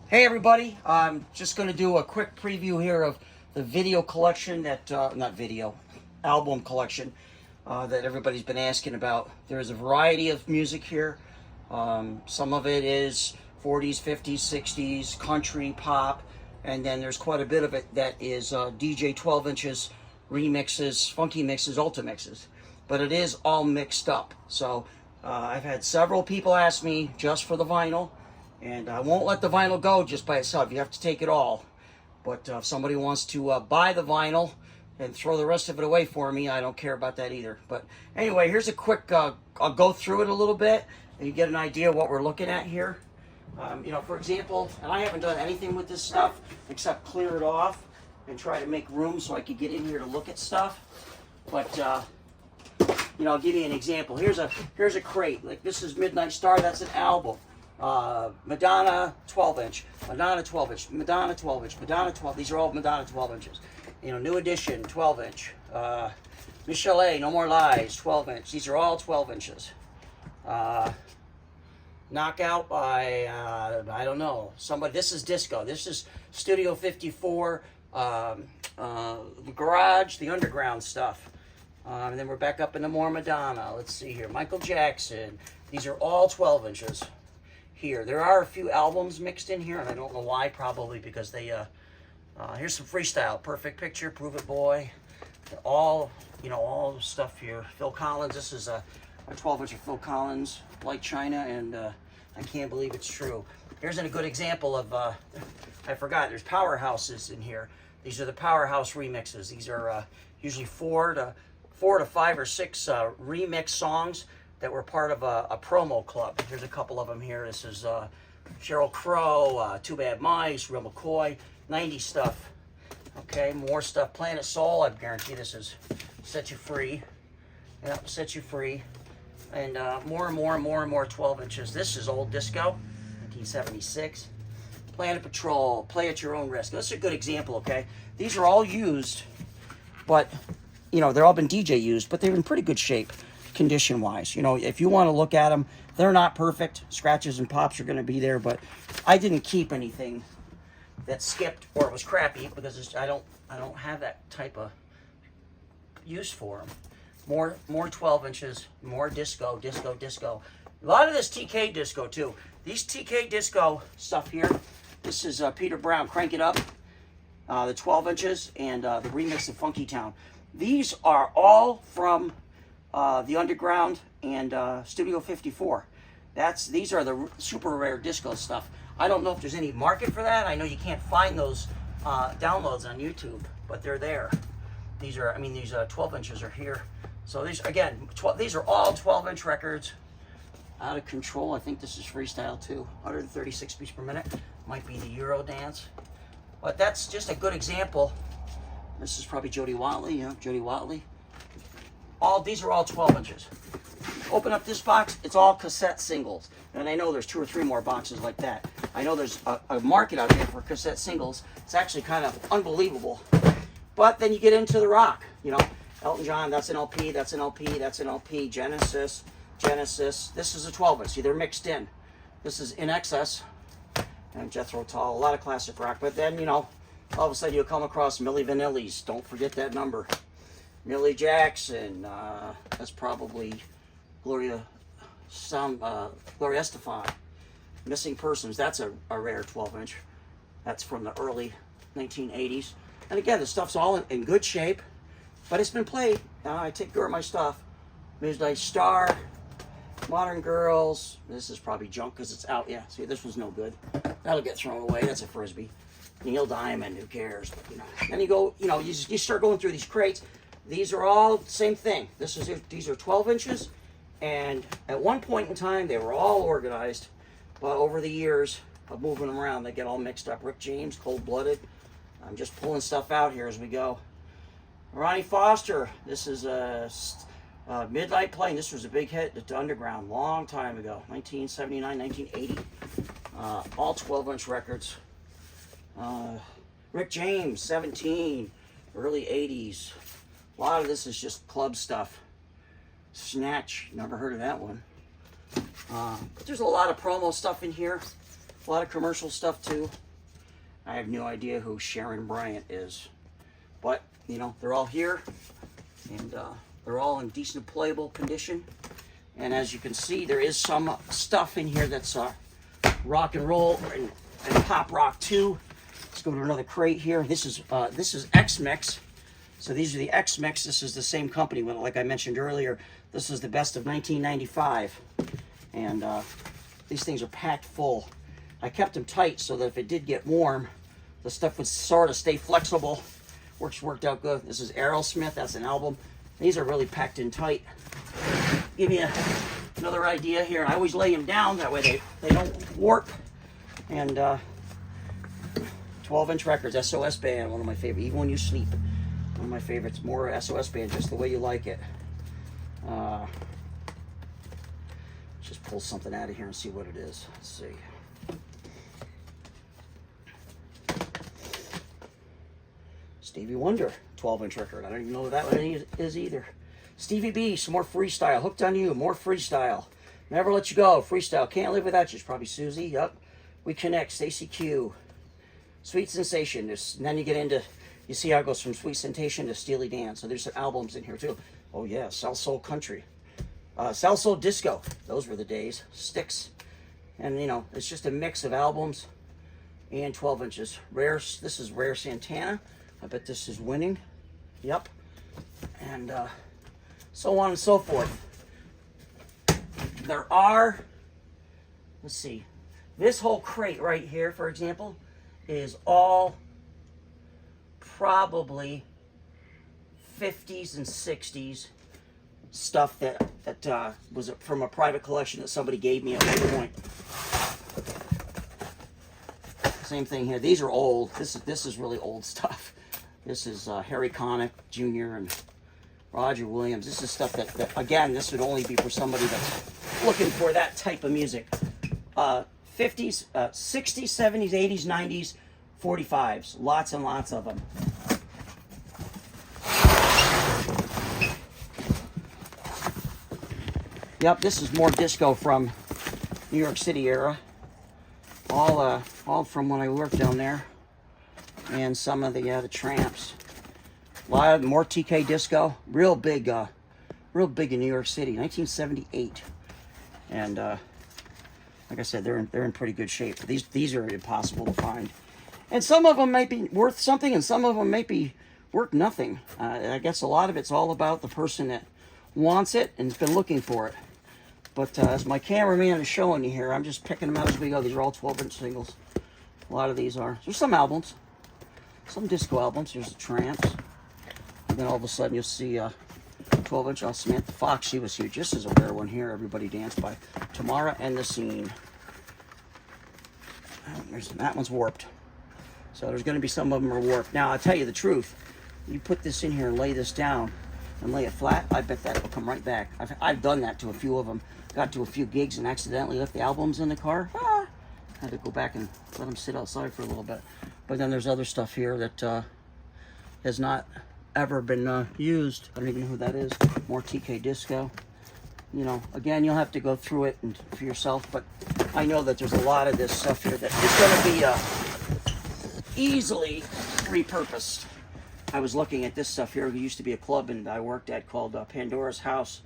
Hey everybody, I'm just going to do a quick preview here of the video collection that, not video, album collection that everybody's been asking about. There's a variety of music here. Some of it is 40s, 50s, 60s, country, pop, and then there's quite a bit of it that is DJ 12 inches, remixes, funky mixes, ultra mixes. But it is all mixed up. So I've had several people ask me just for the vinyl. And I won't let the vinyl go just by itself. You have to take it all. But if somebody wants to buy the vinyl and throw the rest of it away for me, I don't care about that either. But anyway, here's a quick, I'll go through it a little bit, and you get an idea of what we're looking at here. For example, and I haven't done anything with this stuff except clear it off and try to make room so I could get in here to look at stuff. But, I'll give you an example. Here's a crate. Like, this is Midnight Star. That's an album. Madonna 12 inch, Madonna 12 inch, Madonna 12 inch, Madonna 12. These are all Madonna 12 inches. New edition 12 inch. Michelle, No More Lies 12 inch. These are all 12 inches. Knockout by I don't know, somebody. This is disco. This is Studio 54. The Garage, the underground stuff. And then we're back up into more Madonna. Let's see here. Michael Jackson. These are all 12 inches. Here, there are a few albums mixed in here, and I don't know why. Probably because they. Here's some freestyle. Perfect Picture, Prove It Boy, all the stuff here. Phil Collins. This is a 12 inch of Phil Collins, Like China, and I Can't Believe It's True. Here's a good example of. I forgot. There's powerhouses in here. These are the powerhouse remixes. These are usually four to 5 or 6 remix songs that were part of a promo club. Here's a couple of them here. This is Sheryl Crow, Too Bad Mice, Real McCoy, 90s stuff. Okay, more stuff. Planet Soul, I guarantee this is Set You Free. Yeah, Set You Free. And more and more 12 inches. This is old disco, 1976. Planet Patrol, Play at Your Own Risk. This is a good example, okay? These are all used, but, they're all been DJ used, but they're in pretty good shape. Condition wise, if you want to look at them, they're not perfect. Scratches and pops are going to be there, but I didn't keep anything that skipped or was crappy because I don't have that type of use for them. More 12 inches, more disco. A lot of this TK disco too. These TK disco stuff here. This is Peter Brown, Crank It Up, the 12 inches, and the remix of Funky Town. These are all from the Underground and Studio 54. These are the super rare disco stuff. I don't know if there's any market for that. I know you can't find those downloads on YouTube, but they're there. These 12 inches are here. So these are all 12 inch records. Out of Control. I think this is freestyle too. 136 beats per minute. Might be the Euro dance, but that's just a good example. This is probably Jody Watley. Yeah, Jody Watley. These are all 12 inches. Open up this box, it's all cassette singles. And I know there's 2 or 3 more boxes like that. I know there's a market out there for cassette singles. It's actually kind of unbelievable. But then you get into the rock. Elton John, that's an LP, that's an LP, that's an LP. Genesis. This is a 12 inch. See, they're mixed in. This is In Excess and Jethro Tull. A lot of classic rock. But then, all of a sudden you'll come across Milli Vanilli's. Don't forget that number. Millie Jackson, that's probably Gloria Estefan. Missing Persons, that's a rare 12 inch. That's from the early 1980s. And again, the stuff's all in good shape, but it's been played. I take care of my stuff. Midnight Star, Modern Girls. This is probably junk because it's out. Yeah, see, this was no good. That'll get thrown away. That's a Frisbee. Neil Diamond, who cares? But, Then you go, you start going through these crates. These are all the same thing. These are 12 inches, and at one point in time, they were all organized, but over the years of moving them around, they get all mixed up. Rick James, Cold Blooded. I'm just pulling stuff out here as we go. Ronnie Foster. This is Midnight Plane. This was a big hit at the Underground long time ago, 1979, 1980. All 12 inch records. Rick James, 17, early 80s. A lot of this is just club stuff. Snatch, never heard of that one. But there's a lot of promo stuff in here. A lot of commercial stuff too. I have no idea who Sharon Bryant is, but you know, they're all here, and they're all in decent playable condition. And as you can see, there is some stuff in here that's rock and roll and pop rock too. Let's go to another crate here. This is X-Mix. So these are the X-Mix. This is the same company. Like I mentioned earlier, this is the best of 1995. And these things are packed full. I kept them tight so that if it did get warm, the stuff would sort of stay flexible. Worked out good. This is Aerosmith. That's an album. These are really packed in tight. Give you another idea here. I always lay them down. That way they don't warp. And 12-inch records. SOS Band, one of my favorite. Even When You Sleep. One of my favorites. More SOS Band, just the way you like it. Just pull something out of here and see what it is. Let's see. Stevie Wonder, 12-inch record. I don't even know what that one is either. Stevie B, some more freestyle. Hooked on You, more freestyle. Never Let You Go, freestyle. Can't Live Without You. It's probably Susie. Yup. We Connect, Stacy Q. Sweet Sensation. And then you get into, you see how it goes from Sweet Sensation to Steely Dan. So there's some albums in here too. Oh yeah, South Soul Country. South Soul Disco. Those were the days. Styx. And you know, it's just a mix of albums and 12 inches. This is Rare Santana. I bet this is Winning. Yep. And so on and so forth. There are, let's see, this whole crate right here, for example, is all probably 50s and 60s stuff that was from a private collection that somebody gave me at one point. Same thing here. These are old. This is really old stuff. This is Harry Connick Jr. and Roger Williams. This is stuff that again, this would only be for somebody that's looking for that type of music. 50s, 60s, 70s, 80s, 90s, 45s. Lots and lots of them. Yep, this is more disco from New York City era. All from when I worked down there. And some of the Tramps. A lot more TK disco. Real big in New York City, 1978. And like I said, they're in pretty good shape. These are impossible to find. And some of them might be worth something, and some of them might be worth nothing. I guess a lot of it's all about the person that wants it and has been looking for it. But as my cameraman is showing you here, I'm just picking them out as we go. These are all 12-inch singles. A lot of these are. There's some albums. Some disco albums. Here's the Tramps. And then all of a sudden you'll see 12-inch. Samantha Fox. She was huge. This is a rare one here. Everybody Danced by Tamara and the Scene. That one's warped. So there's going to be some of them are warped. Now, I'll tell you the truth. You put this in here and lay this down and lay it flat, I bet that will come right back. I've done that to a few of them. Got to a few gigs and accidentally left the albums in the car. Had to go back and let them sit outside for a little bit. But then there's other stuff here that has not ever been used. I don't even know who that is. More TK Disco. You know, again, you'll have to go through it and for yourself. But I know that there's a lot of this stuff here that is going to be easily repurposed. I was looking at this stuff here. There used to be a club and I worked at called Pandora's House.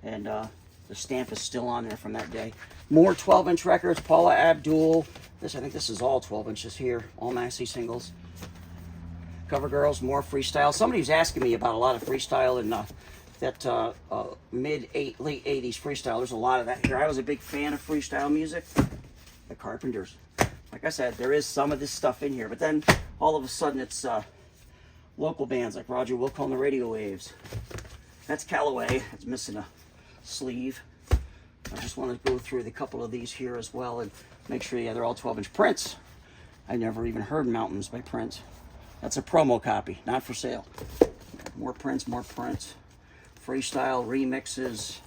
And the stamp is still on there from that day. More 12-inch records. Paula Abdul. I think this is all 12 inches here. All maxi singles. Cover Girls. More freestyle. Somebody was asking me about a lot of freestyle and that late 80s freestyle. There's a lot of that here. I was a big fan of freestyle music. The Carpenters. Like I said, there is some of this stuff in here. But then all of a sudden it's local bands like Roger Wilco and the Radio Waves. That's Callaway. It's missing a sleeve. I just want to go through the couple of these here as well and make sure, yeah, they're all 12-inch. Prince. I never even heard Mountains by Prince. That's a promo copy, not for sale. More Prince, more Prince. Freestyle, remixes,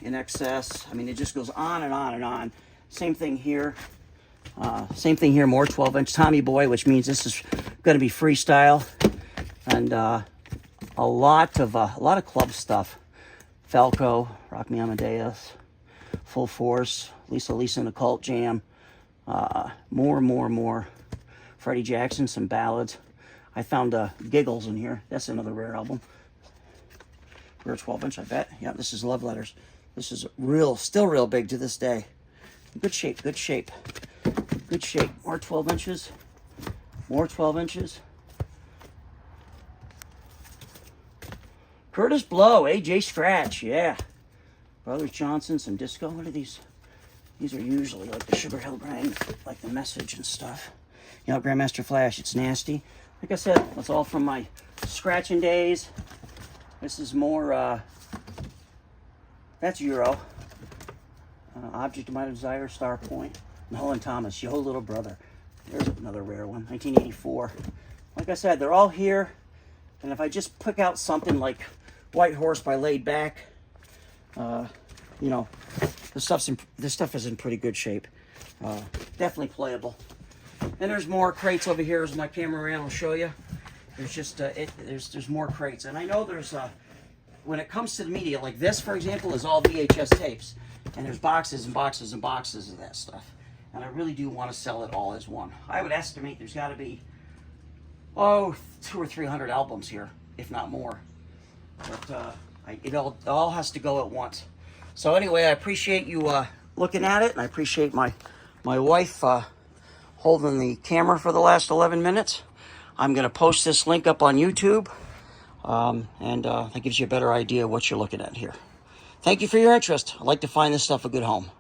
In Excess. I mean, it just goes on and on and on. Same thing here. Same thing here, more 12-inch. Tommy Boy, which means this is going to be freestyle. And a lot of club stuff. Falco, Rock Me Amadeus, Full Force, Lisa and the Cult Jam. More Freddie Jackson, some ballads. I found Giggles in here. That's another rare album. Rare 12-inch, I bet. Yeah, this is Love Letters. This is still real big to this day. Good shape, good shape. Good shape. More 12 inches. More 12 inches. Curtis Blow, AJ Scratch, yeah. Brothers Johnson, some disco. What are these? These are usually like the Sugar Hill Grind, like the Message and stuff. You know, Grandmaster Flash, it's nasty. Like I said, that's all from my scratching days. This is more, that's Euro. Object of My Desire, Star Point. Nolan Thomas, Yo Little Brother. There's another rare one, 1984. Like I said, they're all here. And if I just pick out something like White Horse by Laid Back, you know, this stuff is in pretty good shape. Definitely playable. And there's more crates over here as my cameraman will show you. There's just there's more crates, and I know there's when it comes to the media, like this, for example, is all VHS tapes, and there's boxes and boxes and boxes of that stuff. And I really do want to sell it all as one. I would estimate there's got to be 200 or 300 albums here, if not more. But it all has to go at once. So anyway, I appreciate you looking at it, and I appreciate my wife holding the camera for the last 11 minutes. I'm going to post this link up on YouTube, and that gives you a better idea of what you're looking at here. Thank you for your interest. I like to find this stuff a good home.